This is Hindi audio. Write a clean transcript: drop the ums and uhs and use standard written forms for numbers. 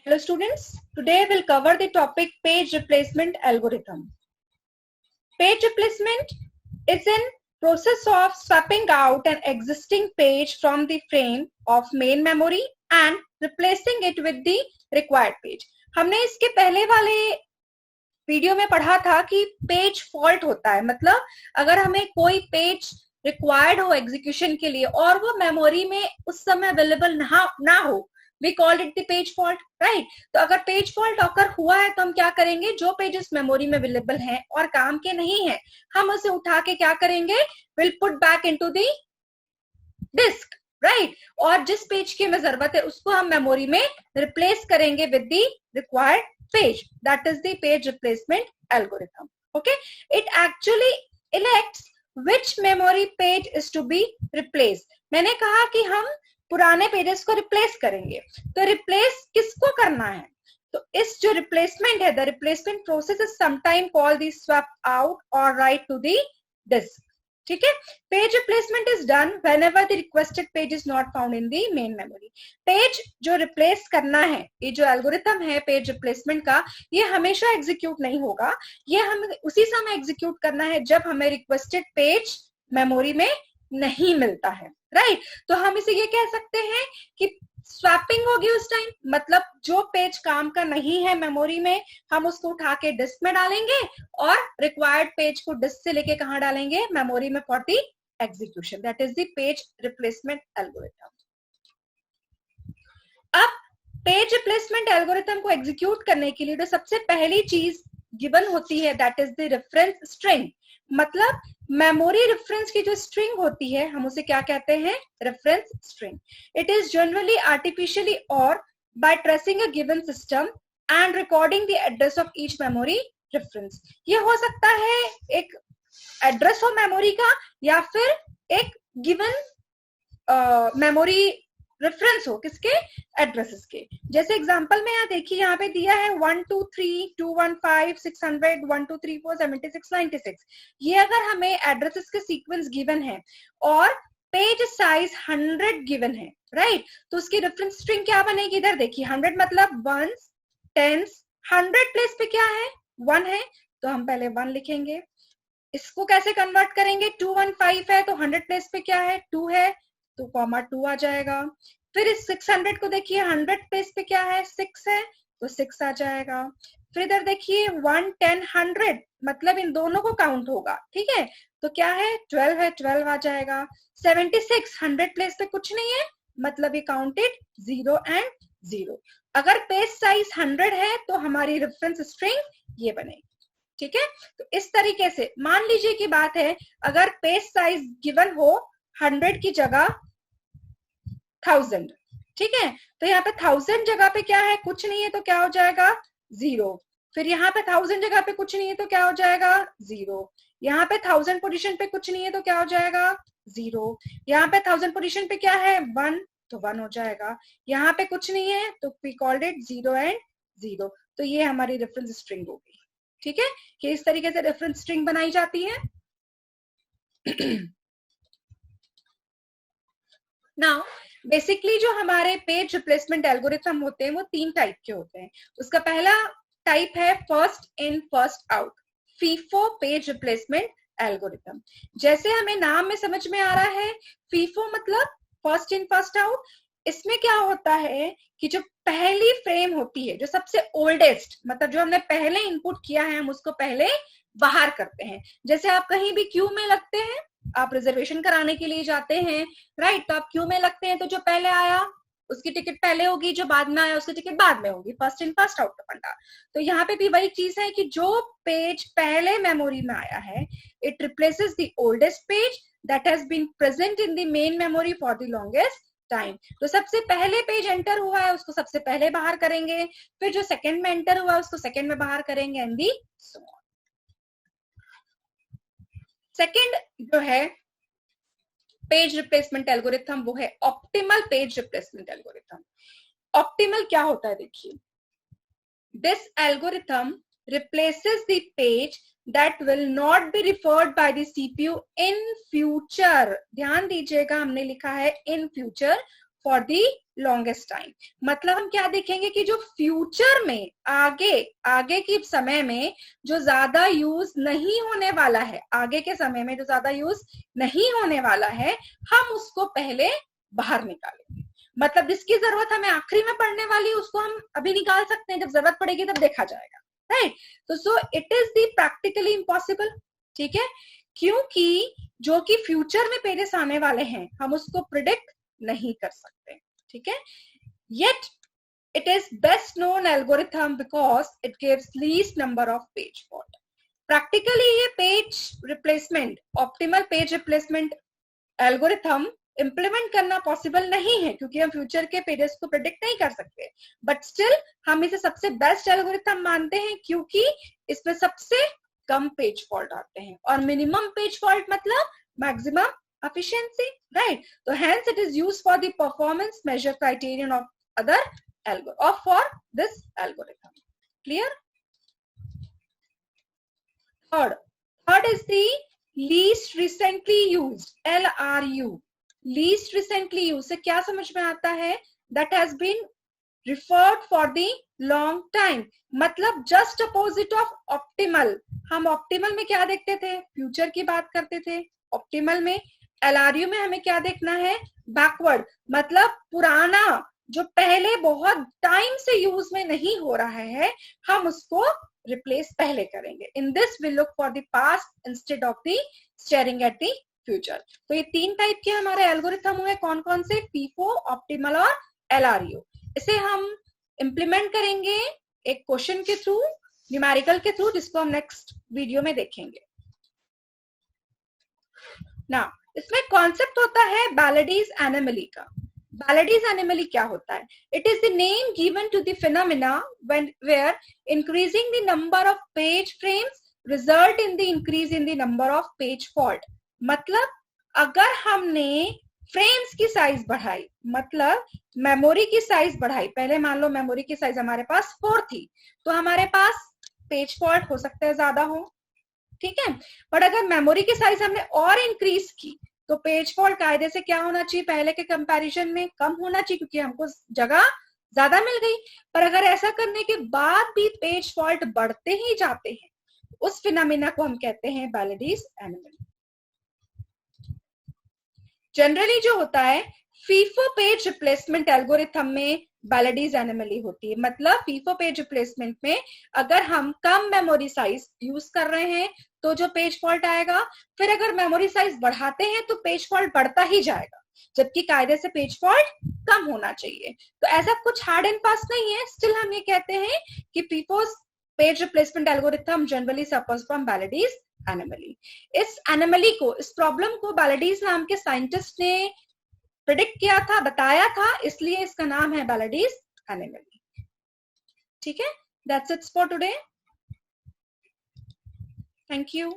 Hello students, today we'll cover the topic page replacement algorithm. Page replacement is in process of swapping out an existing page from the frame of main memory and replacing it with the required page. हमने इसके पहले वाले वीडियो में पढ़ा था कि पेज फॉल्ट होता है, मतलब अगर हमें कोई पेज रिक्वायर्ड हो एग्जीक्यूशन के लिए और वो मेमोरी में उस समय अवेलेबल ना हो, we called it the page fault, right? तो अगर पेज फॉल्ट अगर हुआ है तो हम क्या करेंगे, जो पेजेस मेमोरी में अवेलेबल हैं और काम के नहीं है, हम उसे उठा के क्या करेंगे, will put back into the disk, right? और जिस पेज की हमें जरूरत है उसको हम मेमोरी में रिप्लेस करेंगे with the required page. That is the page replacement algorithm. Okay, it actually elects which memory page is to be replaced. मैंने कहा कि हम पुराने पेजेस को रिप्लेस करेंगे, तो रिप्लेस किसको करना है? तो इस जो रिप्लेसमेंट है, the replacement process is sometime called the swap out और राइट टू द डिस्क. ठीक है, page replacement is done whenever the requested page is not found in the main memory. Page जो रिप्लेस करना है, ये जो एल्गोरिथम है पेज रिप्लेसमेंट का, ये हमेशा एग्जीक्यूट नहीं होगा. ये हमें उसी समय एग्जीक्यूट करना है जब हमें रिक्वेस्टेड पेज मेमोरी में नहीं मिलता है, राइट? तो हम इसे ये कह सकते हैं कि स्वैपिंग होगी उस टाइम, मतलब जो पेज काम का नहीं है मेमोरी में, हम उसको उठा के डिस्क में डालेंगे और रिक्वायर्ड पेज को डिस्क से लेके कहां डालेंगे, मेमोरी में for the execution. That is the page replacement algorithm. अब पेज रिप्लेसमेंट एल्गोरिथम को एग्जीक्यूट करने के लिए जो सबसे पहली चीज गिवन होती है, that is the reference string. मतलब मेमोरी रेफरेंस की जो स्ट्रिंग होती है, हम उसे क्या कहते हैं, reference string. It is generally artificially or by tracing a given system and recording the address of each memory reference. ये हो सकता है एक एड्रेस हो मेमोरी का, या फिर एक गिवन मेमोरी रेफरेंस हो, किसके, एड्रेसेस के. जैसे एग्जांपल में यहाँ देखिए, यहाँ पे दिया है 1 2 3 2 1 5 600 1 2 3 4 76 96. ये अगर हमें एड्रेसेस के सीक्वेंस गिवन है और पेज साइज 100 गिवन है, राइट? तो उसकी रेफरेंस स्ट्रिंग क्या बनेगी? इधर देखिए, 100 मतलब 1s 10s, 100 प्लेस पे क्या है, 1 है, तो हम पहले 1 लिखेंगे. इसको कैसे कन्वर्ट करेंगे, 215 है तो 100 प्लेस पे क्या है, 2 है, तो कॉमा 2 आ जाएगा. फिर इस 600 को देखिए, 100 प्लेस पे क्या है, 6 है, तो 6 आ जाएगा. फिर इधर देखिए 1 10 100, मतलब इन दोनों को काउंट होगा, ठीक है, तो क्या है, 12 है, 12 आ जाएगा. 76 100 प्लेस पे कुछ नहीं है, मतलब ये काउंटेड 0 एंड 0. अगर पेज साइज 100 है तो हमारी रेफरेंस स्ट्रिंग ये बनेगी. ठीक है, तो इस तरीके से मान लीजिए की बात है, अगर पेज साइज गिवन हो 100 की जगह 1000, ठीक है, तो यहाँ पे 1000 जगह पे क्या है, कुछ नहीं है, तो क्या हो जाएगा, 0. फिर यहाँ पे 1000 जगह पे कुछ नहीं है तो क्या हो जाएगा, 0. यहाँ पे 1000 पोजीशन पे कुछ नहीं है तो क्या हो जाएगा, 0. यहाँ पे 1000 पोजीशन पे क्या है, 1, तो 1 हो जाएगा. यहाँ पे कुछ नहीं है तो वी कॉल्ड इट 0 एंड 0. तो ये हमारी रेफरेंस स्ट्रिंग होगी. ठीक है, कि इस तरीके से रेफरेंस स्ट्रिंग बनाई जाती है. नाउ बेसिकली जो हमारे पेज रिप्लेसमेंट एल्गोरिथम होते हैं वो 3 टाइप के होते हैं. उसका पहला टाइप है first in first out, FIFO page replacement algorithm. जैसे हमें नाम में समझ में आ रहा है, फीफो मतलब फर्स्ट इन फर्स्ट आउट. इसमें क्या होता है कि जो पहली फ्रेम होती है, जो सबसे ओल्डेस्ट, मतलब जो हमने पहले इनपुट किया है, हम उसको पहले बाहर करते हैं. जैसे आप कहीं भी क्यू में लगते हैं, आप रिजर्वेशन कराने के लिए जाते हैं, राइट? तो आप क्यू में लगते हैं, तो जो पहले आया उसकी टिकट पहले होगी, जो बाद में आया उसकी टिकट बाद में होगी. फर्स्ट इन फर्स्ट आउट का फंडा. तो यहाँ पे भी वही चीज है कि जो पेज पहले मेमोरी में आया है, it replaces the oldest page that has been present in the main memory for the longest time. तो सबसे पहले पेज एंटर हुआ है उसको सबसे पहले बाहर करेंगे, फिर जो सेकंड में एंटर हुआ है उसको सेकंड में बाहर करेंगे, and the so on. Second जो है पेज रिप्लेसमेंट एल्गोरिथम, वो है optimal page replacement algorithm. Optimal क्या होता है देखिए, this algorithm replaces the page that will not be referred by the CPU in future. ध्यान दीजिएगा, हमने लिखा है in future for the longest time. मतलब हम क्या देखेंगे कि जो फ्यूचर में आगे के समय में जो ज्यादा यूज नहीं होने वाला है, आगे के समय में जो ज्यादा यूज नहीं होने वाला है, हम उसको पहले बाहर निकालेंगे। मतलब जिसकी जरूरत हमें आखिरी में पड़ने वाली है उसको हम अभी निकाल सकते हैं, जब जरूरत पड़ेगी तब देखा जाएगा, राइट। तो so it is the practically impossible, ठीक है, क्योंकि जो कि फ्यूचर में पेजेस आने वाले हैं हम उसको प्रिडिक्ट नहीं कर सकते, ठीक है। Yet it is best known algorithm because it gives least number of page fault. Practically ये page replacement, optimal page replacement algorithm implement करना पॉसिबल नहीं है क्योंकि हम फ्यूचर के पेजेस को प्रेडिक्ट नहीं कर सकते, बट स्टिल हम इसे सबसे बेस्ट एल्गोरिथम मानते हैं क्योंकि इसमें सबसे कम पेज फॉल्ट आते हैं और मिनिमम पेज फॉल्ट मतलब maximum efficiency, right? So hence it is used for the performance measure criterion of other or for this algorithm. Clear? Third is the least recently used, LRU. Least recently used से क्या समझ में आता है? That has been referred for the long time. मतलब just opposite of optimal. हम optimal में क्या देखते थे? फ्यूचर की बात करते थे ऑप्टिमल में। LRU में हमें क्या देखना है? बैकवर्ड, मतलब पुराना जो पहले बहुत टाइम से यूज में नहीं हो रहा है हम उसको रिप्लेस पहले करेंगे। In this will look for the past instead of the staring at the future. तो ये तीन टाइप के हमारे एल्गोरिथम हुए, कौन कौन से? फीफो, ऑप्टिमल और LRU। इसे हम इम्प्लीमेंट करेंगे एक क्वेश्चन के थ्रू, न्यूमेरिकल के थ्रू, जिसको हम नेक्स्ट वीडियो में देखेंगे ना। इसमें कॉन्सेप्ट होता है बैलेडीज एनोमली का। बैलेडीज एनोमली क्या होता है? It is the name given to the phenomena when where increasing the number of page frames result in the increase in the number of page fault. मतलब अगर हमने फ्रेम्स की साइज बढ़ाई, मतलब मेमोरी की साइज बढ़ाई, पहले मान लो मेमोरी की साइज हमारे पास 4 थी तो हमारे पास पेज फॉल्ट हो सकता है ज्यादा हो, ठीक है। बट अगर मेमोरी की साइज हमने और इंक्रीज की तो पेज फॉल्ट कायदे से क्या होना चाहिए? पहले के कंपैरिजन में कम होना चाहिए क्योंकि हमको जगह ज्यादा मिल गई। पर अगर ऐसा करने के बाद भी पेज फॉल्ट बढ़ते ही जाते हैं उस फिनोमेना को हम कहते हैं बैलेडीज एनोमली। जनरली जो होता है फीफो पेज रिप्लेसमेंट एल्गोरिथम में बैलेडीज एनोमली होती है। मतलब फीफो पेज रिप्लेसमेंट में अगर हम कम मेमोरी साइज यूज कर रहे हैं तो जो पेज फॉल्ट आएगा, फिर अगर मेमोरी साइज बढ़ाते हैं तो पेज फॉल्ट बढ़ता ही जाएगा, जबकि कायदे से पेज फॉल्ट कम होना चाहिए। तो ऐसा कुछ हार्ड एंड फास्ट नहीं है, स्टिल हम ये कहते हैं कि FIFO's page replacement algorithm generally suffers from Belady's anomaly. इस एनोमली को, इस प्रॉब्लम को बैलेडीज नाम के साइंटिस्ट ने प्रेडिक्ट किया था, बताया था, इसलिए इसका नाम है बैलेडीज एनोमली। ठीक है, that's it for today. Thank you.